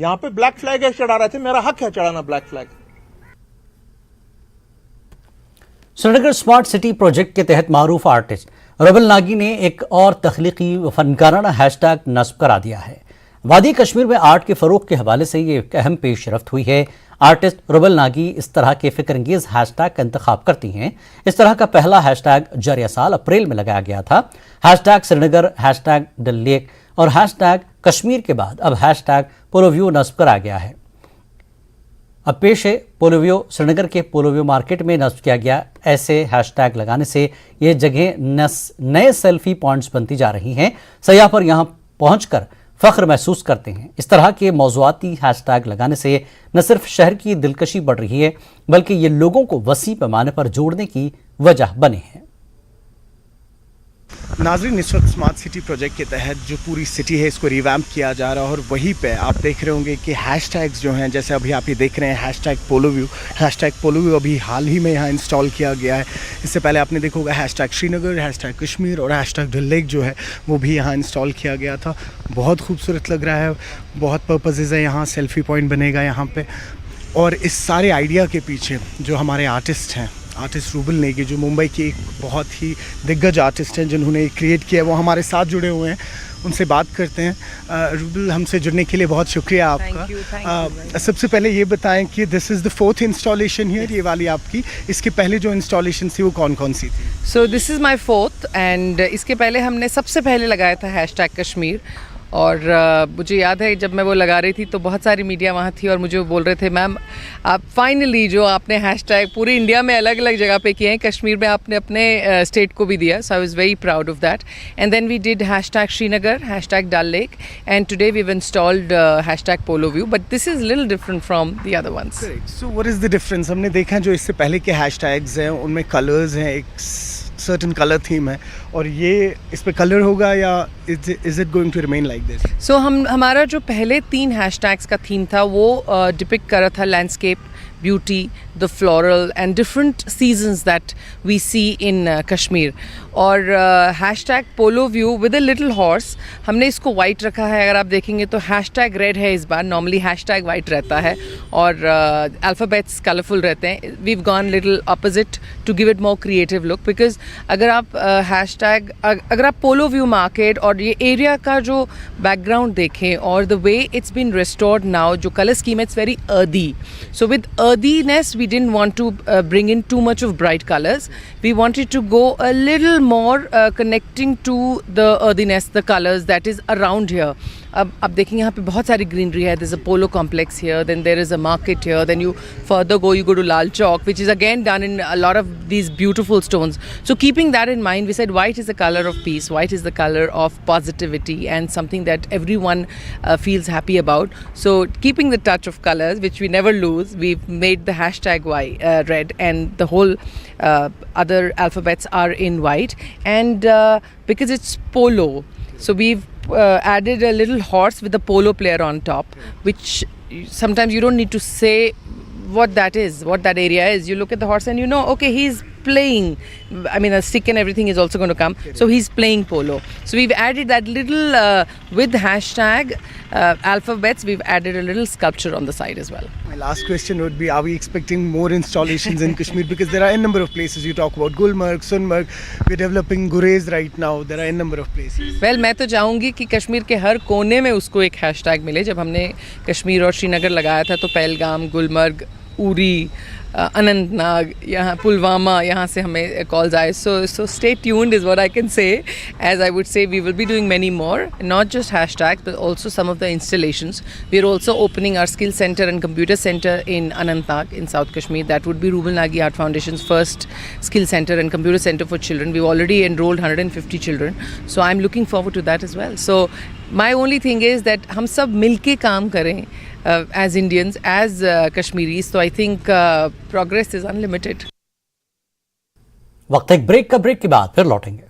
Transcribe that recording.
यहाँ पे black flag है चढ़ा रहे थे, मेरा हक है चढ़ाना black flag. Srinagar smart city project के तहत मारूफ आर्टिस्ट रुबल नागी ने एक और तख्लीकी फनकाराना हैशटैग नस्ब करा दिया है। वादी कश्मीर में आर्ट के फरोग के हवाले से ये एक अहम पेशरफ्त हुई है। आर्टिस्ट रुबल नागी इस तरह के फिक्रंगेज हैशटैग का इंतखाब करती हैं। इस तरह का पहला हैशटैग जरिया साल अप्रैल में लगाया गया था। Hashtag Srinagar, hashtag Dal lake और हैशटैग कश्मीर के बाद अब हैशटैग पोलोव्यू नस्ब करा गया है। अब पेश है पोलोव्यू। श्रीनगर के पोलोव्यू मार्केट में नस्ब किया गया। ऐसे हैशटैग लगाने से ये जगह नए सेल्फी पॉइंट्स बनती जा रही हैं। सयाह पर यहाँ पहुंचकर फख्र महसूस करते हैं। इस तरह के मौज़ूआती हैशटैग लगाने से न सिर्फ शहर की दिलकशी बढ़ रही है, बल्कि ये लोगों को वसी पैमाने पर जोड़ने की वजह बने हैं। नाज़रीन, इस वक्त स्मार्ट सिटी प्रोजेक्ट के तहत जो पूरी सिटी है इसको रिवैम्प किया जा रहा है और वहीं पे आप देख रहे होंगे कि हैशटैग्स जो हैं, जैसे अभी आप ये देख रहे हैं हैशटैग पोलोव्यू अभी हाल ही में यहाँ इंस्टॉल किया गया है। इससे पहले आपने देखा होगा हैशटैग श्रीनगर, हैशटैग कश्मीर और हैशटैग डल लेक जो है वो भी यहाँ इंस्टॉल किया गया था। बहुत खूबसूरत लग रहा है, बहुत पर्पसेस है यहाँ, सेल्फी पॉइंट बनेगा यहाँ पर। और इस सारे आइडिया के पीछे जो हमारे आर्टिस्ट हैं, आर्टिस्ट रुबल नेगी जो मुंबई की एक बहुत ही दिग्गज आर्टिस्ट हैं जिन्होंने क्रिएट किया है, वो हमारे साथ जुड़े हुए हैं। उनसे बात करते हैं। रुबल, हमसे जुड़ने के लिए बहुत शुक्रिया आपका। सबसे पहले ये बताएं कि this is the 4th installation here, ये वाली आपकी। इसके पहले जो इंस्टॉलेशन थी वो कौन कौन सी थी? So this is my 4th and इसके पहले हमने सबसे पहले लगाया था हैशटैग कश्मीर। और मुझे याद है जब मैं वो लगा रही थी तो बहुत सारी मीडिया वहाँ थी और मुझे वो बोल रहे थे, मैम आप फाइनली जो आपने हैशटैग पूरी इंडिया में अलग अलग जगह पे किए हैं, कश्मीर में आपने अपने स्टेट को भी दिया। So I was very proud of that. And then we did hashtag Srinagar, hashtag Dal lake and today we have installed hashtag Poloview, but this is little different from the other ones. So what is the difference? हमने देखा जो इससे पहले के hashtags हैं उनमें colours हैं, एक सर्टेन कलर थीम है, और ये इस पे कलर होगा या is it going to remain like this? So हमारा जो पहले 3 हैशटैग्स का थीम था वो डिपिक्ट कर रहा था landscape, beauty, the floral and different seasons that we see in Kashmir. और hashtag polo view with a little horse हमने इसको वाइट रखा है। अगर आप देखेंगे तो हैशटैग रेड है इस बार, नॉर्मली हैशटैग वाइट रहता है और अल्फ़ाबेट्स कलरफुल रहते हैं। We have gone little opposite to give it more creative look, because अगर आप अगर आप पोलो व्यू मार्केट और ये एरिया का जो बैकग्राउंड देखें और the way it's been restored now, जो colour scheme it's very earthy. So with earthiness we didn't want to bring in too much of bright colors. We wanted to go a little more connecting to the earthiness, the colors that is around here. अब आप देखेंगे यहाँ पे बहुत सारी greenery है. There's a polo complex here, then there is a market here, then you further go, you go to Lal Chowk, which is again done in a lot of these beautiful stones. So keeping that in mind, we said white is the color of peace, white is the color of positivity and something that everyone feels happy about. So keeping the touch of colors, which we never lose, we've made the hashtag red and the whole other alphabets are in white. And because it's polo, so we've added a little horse with a polo player on top, which sometimes you don't need to say what that is, what that area is. You look at the horse and you know, okay, he's playing. I mean, a stick and everything is also going to come. So he's playing polo. So we've added that little, with hashtag alphabets, we've added a little sculpture on the side as well. My last question would be, are we expecting more installations in Kashmir? Because there are a number of places. You talk about Gulmarg, Sunmarg. We're developing Gurez right now. There are a number of places. Well, मैं तो चाहूँगी कि कश्मीर के हर कोने में उसको एक hashtag मिले. जब हमने कश्मीर और श्रीनगर लगाया था तो पहलगाम, गुलमर्ग, उरी, अनंतनाग, यहाँ पुलवामा, यहाँ से हमें कॉल्स आए. So stay tuned is what I can say. As I would say, we will be doing many more, not just hashtags but also some of the installations. We are also opening our skill center and computer center in Anantnag in South Kashmir. That would be Ruben Nagi Art Foundation's first skill center and computer center for children. We've already enrolled 150 children. So I'm looking forward to that as well. So my only thing is that हम सब मिलके काम करें as Indians, as Kashmiris. So I think progress is unlimited. वक्त एक break के बाद फिर लौटेंगे.